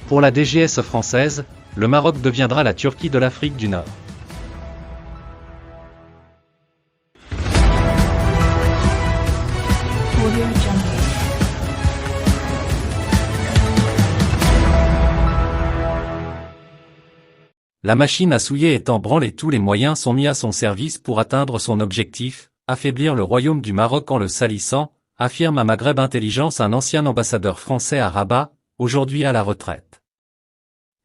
Pour la DGSE française, le Maroc deviendra la Turquie de l'Afrique du Nord. La machine à souiller est en branle et tous les moyens sont mis à son service pour atteindre son objectif, affaiblir le royaume du Maroc en le salissant, affirme à Maghreb Intelligence un ancien ambassadeur français à Rabat, aujourd'hui à la retraite.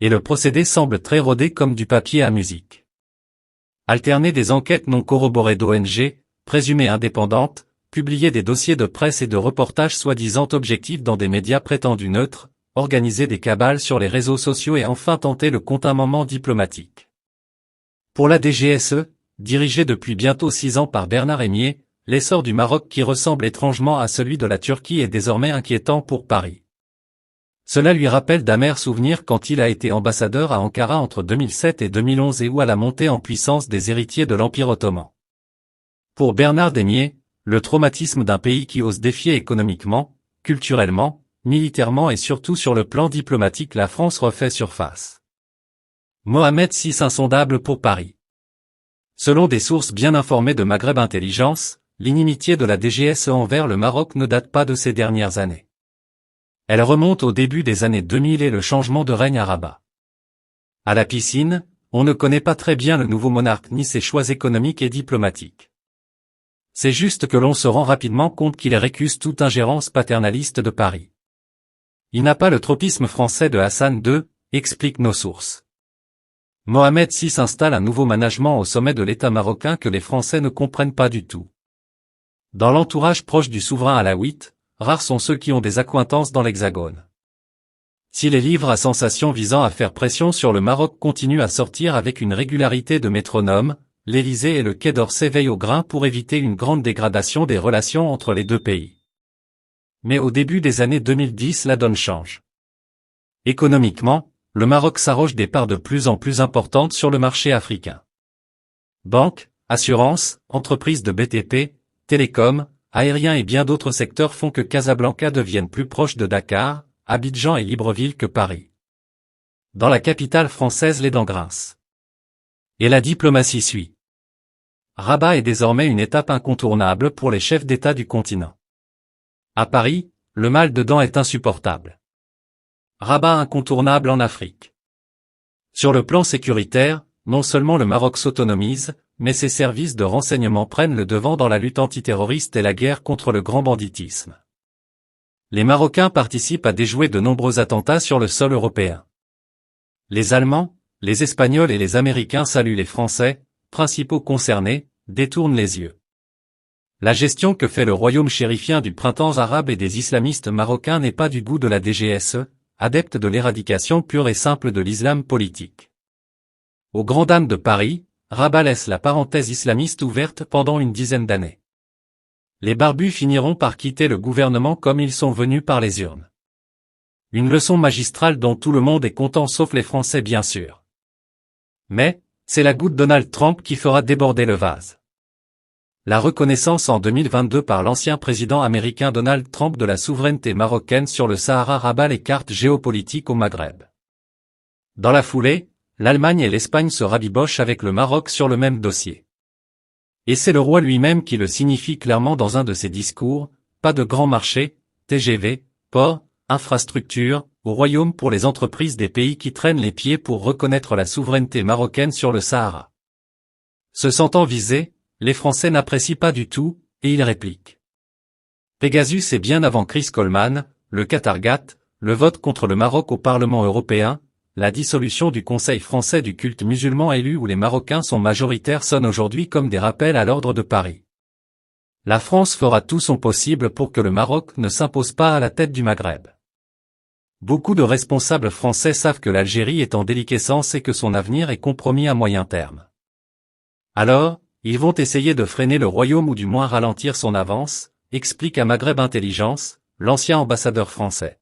Et le procédé semble très rodé comme du papier à musique. Alterner des enquêtes non corroborées d'ONG, présumées indépendantes, publier des dossiers de presse et de reportages soi-disant objectifs dans des médias prétendus neutres, organiser des cabales sur les réseaux sociaux et enfin tenter le contint diplomatique. Pour la DGSE, dirigée depuis bientôt 6 ans par Bernard Aimier, l'essor du Maroc qui ressemble étrangement à celui de la Turquie est désormais inquiétant pour Paris. Cela lui rappelle d'amers souvenirs quand il a été ambassadeur à Ankara entre 2007 et 2011 et où à la montée en puissance des héritiers de l'Empire ottoman. Pour Bernard Aimier, le traumatisme d'un pays qui ose défier économiquement, culturellement, militairement et surtout sur le plan diplomatique la France refait surface. Mohamed VI insondable pour Paris. Selon des sources bien informées de Maghreb Intelligence, l'inimitié de la DGSE envers le Maroc ne date pas de ces dernières années. Elle remonte au début des années 2000 et le changement de règne à Rabat. À la piscine, on ne connaît pas très bien le nouveau monarque ni ses choix économiques et diplomatiques. C'est juste que l'on se rend rapidement compte qu'il récuse toute ingérence paternaliste de Paris. Il n'a pas le tropisme français de Hassan II, expliquent nos sources. Mohamed VI installe un nouveau management au sommet de l'État marocain que les Français ne comprennent pas du tout. Dans l'entourage proche du souverain alaouite, rares sont ceux qui ont des accointances dans l'Hexagone. Si les livres à sensation visant à faire pression sur le Maroc continuent à sortir avec une régularité de métronome, l'Élysée et le Quai d'Orsay veillent au grain pour éviter une grande dégradation des relations entre les deux pays. Mais au début des années 2010 la donne change. Économiquement, le Maroc s'arroge des parts de plus en plus importantes sur le marché africain. Banques, assurances, entreprises de BTP, télécom, aériens et bien d'autres secteurs font que Casablanca devienne plus proche de Dakar, Abidjan et Libreville que Paris. Dans la capitale française les dents grincent. Et la diplomatie suit. Rabat est désormais une étape incontournable pour les chefs d'État du continent. À Paris, le mal dedans est insupportable. Rabat incontournable en Afrique. Sur le plan sécuritaire, non seulement le Maroc s'autonomise, mais ses services de renseignement prennent le devant dans la lutte antiterroriste et la guerre contre le grand banditisme. Les Marocains participent à déjouer de nombreux attentats sur le sol européen. Les Allemands, les Espagnols et les Américains saluent les Français, principaux concernés, détournent les yeux. La gestion que fait le royaume chérifien du printemps arabe et des islamistes marocains n'est pas du goût de la DGSE, adepte de l'éradication pure et simple de l'islam politique. Aux grandes dames de Paris, Rabat laisse la parenthèse islamiste ouverte pendant une dizaine d'années. Les barbus finiront par quitter le gouvernement comme ils sont venus par les urnes. Une leçon magistrale dont tout le monde est content sauf les Français bien sûr. Mais, c'est la goutte Donald Trump qui fera déborder le vase. La reconnaissance en 2022 par l'ancien président américain Donald Trump de la souveraineté marocaine sur le Sahara rabat les cartes géopolitiques au Maghreb. Dans la foulée, l'Allemagne et l'Espagne se rabibochent avec le Maroc sur le même dossier. Et c'est le roi lui-même qui le signifie clairement dans un de ses discours, pas de grands marchés, TGV, ports, infrastructures, au royaume pour les entreprises des pays qui traînent les pieds pour reconnaître la souveraineté marocaine sur le Sahara. Se sentant visés, les Français n'apprécient pas du tout, et ils répliquent. Pegasus est bien avant Chris Coleman, le Qatargat, le vote contre le Maroc au Parlement européen, la dissolution du Conseil français du culte musulman élu où les Marocains sont majoritaires sonne aujourd'hui comme des rappels à l'ordre de Paris. La France fera tout son possible pour que le Maroc ne s'impose pas à la tête du Maghreb. Beaucoup de responsables français savent que l'Algérie est en déliquescence et que son avenir est compromis à moyen terme. Alors, ils vont essayer de freiner le royaume ou du moins ralentir son avance, explique à Maghreb Intelligence, l'ancien ambassadeur français.